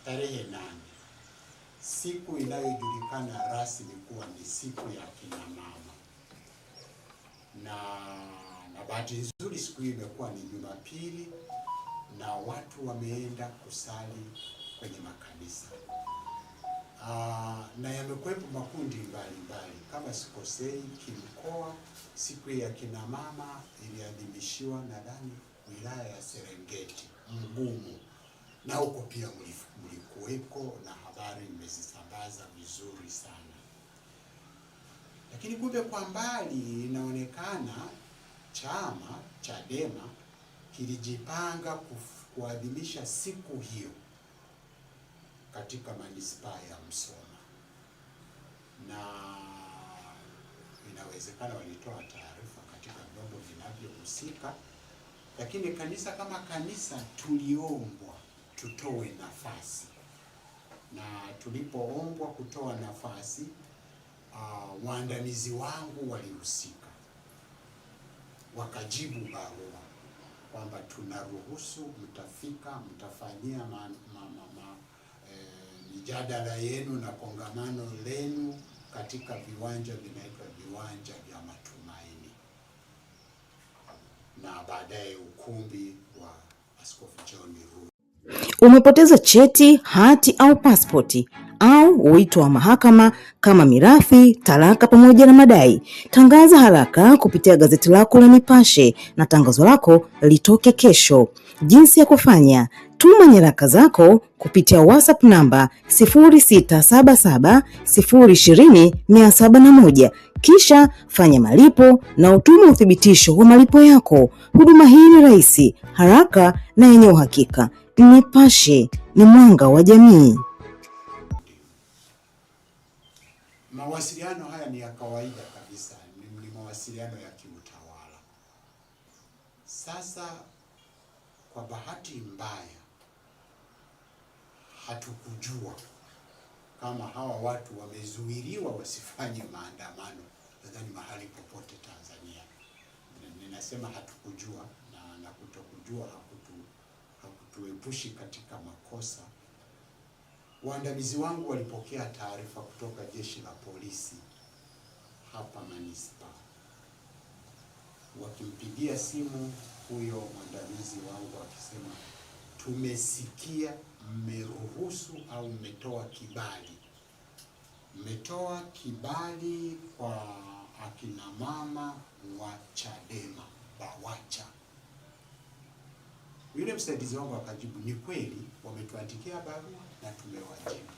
tarehe 8, siku inayojulikana rasmi kuwa ni siku ya kina mama, na bahati nzuri siku hii imekuwa ni Jumapili na watu wameenda kusali kwenye makanisa. Na yamekuwepo makundi mbalimbali, kama sikosei kimkoa, siku ya kina mama iliadhimishiwa nadhani wilaya ya Serengeti, Mgumu, na huko pia mlikuweko na habari mmezisambaza vizuri sana. Lakini kumbe kwa mbali inaonekana chama Chadema kilijipanga kuadhimisha siku hiyo katika manispaa ya Msoma, na inawezekana walitoa taarifa katika vyombo vinavyohusika, lakini kanisa kama kanisa tuliombwa tutoe nafasi, na tulipoombwa kutoa nafasi, waandamizi wangu walihusika, wakajibu barua kwamba tunaruhusu mtafika, mtafanyia mijadala yenu na kongamano lenu katika viwanja vinaitwa viwanja vya Matumaini, na baadaye ukumbi wa Askofu John Ruguru. Umepoteza cheti, hati au pasipoti au wito wa mahakama kama mirathi, talaka pamoja na madai? Tangaza haraka kupitia gazeti lako la Nipashe na tangazo lako litoke kesho. Jinsi ya kufanya: tuma nyaraka zako kupitia WhatsApp namba 0677020701, kisha fanya malipo na utume uthibitisho wa malipo yako. Huduma hii ni rahisi, haraka na yenye uhakika. Nipashe ni mwanga wa jamii. Mawasiliano haya ni ya kawaida kabisa, ni mawasiliano ya kiutawala. Sasa kwa bahati mbaya hatukujua kama hawa watu wamezuiliwa wasifanye maandamano nadhani mahali popote Tanzania. Ninasema hatukujua, na kutokujua hakutuepushi katika makosa. Waandamizi wangu walipokea taarifa kutoka jeshi la polisi hapa manispaa, wakimpigia simu huyo mwandamizi wangu akisema, tumesikia mmeruhusu au mmetoa kibali kwa akina mama wa Chadema BAWACHA. Yule msaidizi wangu akajibu, ni kweli wametuandikia barua na tumewajibu.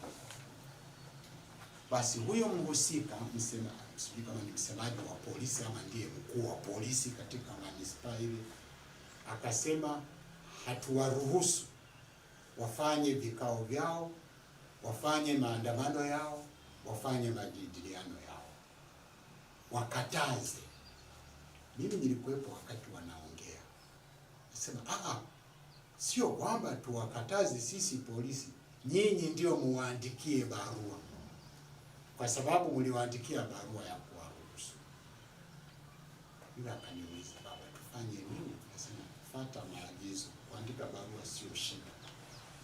Basi huyo mhusika, sijui kama ni msemaji wa polisi ama ndiye mkuu wa polisi katika manispaa ile, akasema hatuwaruhusu wafanye vikao vyao, wafanye maandamano yao, wafanye majadiliano yao, wakataze. Mimi nilikuwepo wakati wanaongea, nasema sio kwamba tuwakataze sisi polisi, nyinyi ndio muwaandikie barua, kwa sababu mliwaandikia barua ya kuwaruhusu. Yule akaniuliza, baba, tufanye nini? Nasema fuata maagizo. Kuandika barua sio shida,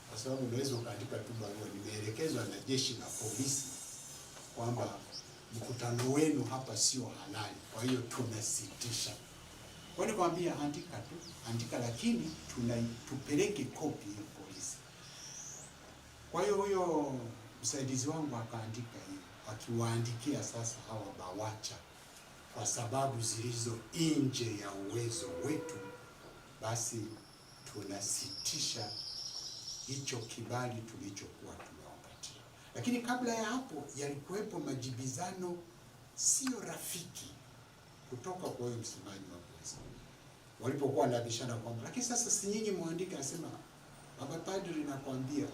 kwa sababu unaweza ukaandika tu barua, nimeelekezwa na jeshi la polisi kwamba mkutano wenu hapa sio halali, kwa hiyo tunasitisha. Kwa hiyo nikwambia, andika, lakini tupeleke kopi ya polisi. Kwa hiyo huyo msaidizi wangu akaandika hiyo, akiwaandikia sasa hawa BAWACHA, kwa sababu zilizo nje ya uwezo wetu, basi tunasitisha hicho kibali tulichokuwa tumewapatia. Lakini kabla ya hapo yalikuwepo majibizano sio rafiki kutoka kwa huyo msemaji wa polisi, walipokuwa wanabishana kwamba, lakini sasa si nyinyi muandike. Anasema, baba padri, nakwambia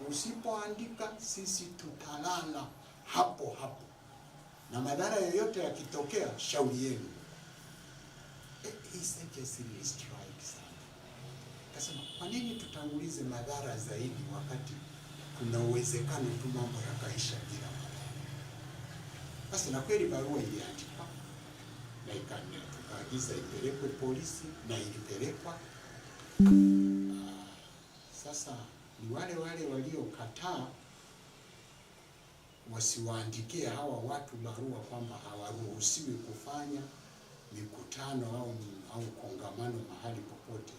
usipoandika sisi tutalala hapo hapo, na madhara yoyote yakitokea shauri yenu. Kasema, kwa nini tutangulize madhara zaidi wakati kuna uwezekano tu mambo yakaisha bila madhara? Basi na kweli barua iliandikwa na tukaagiza ipelekwe polisi na ilipelekwa. Sasa ni wale wale waliokataa wasiwaandikie hawa watu barua kwamba hawaruhusiwi kufanya mikutano au kongamano mahali popote.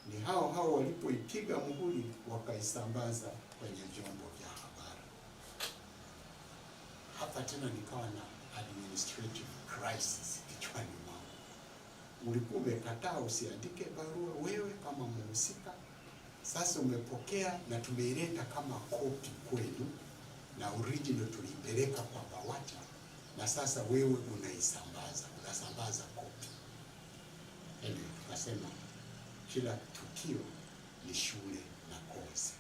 Ni hao walipoipiga muhuri wakaisambaza kwenye vyombo vya habari. Hapa tena nikawa na administrative crisis kichwani mwangu. Ulikuwa umekataa usiandike barua wewe kama mhusika, sasa umepokea na tumeileta kama kopi kwenu, na original tulipeleka kwa BAWACHA, na sasa wewe unasambaza kopi. Tukasema kila tukio ni shule na kozi.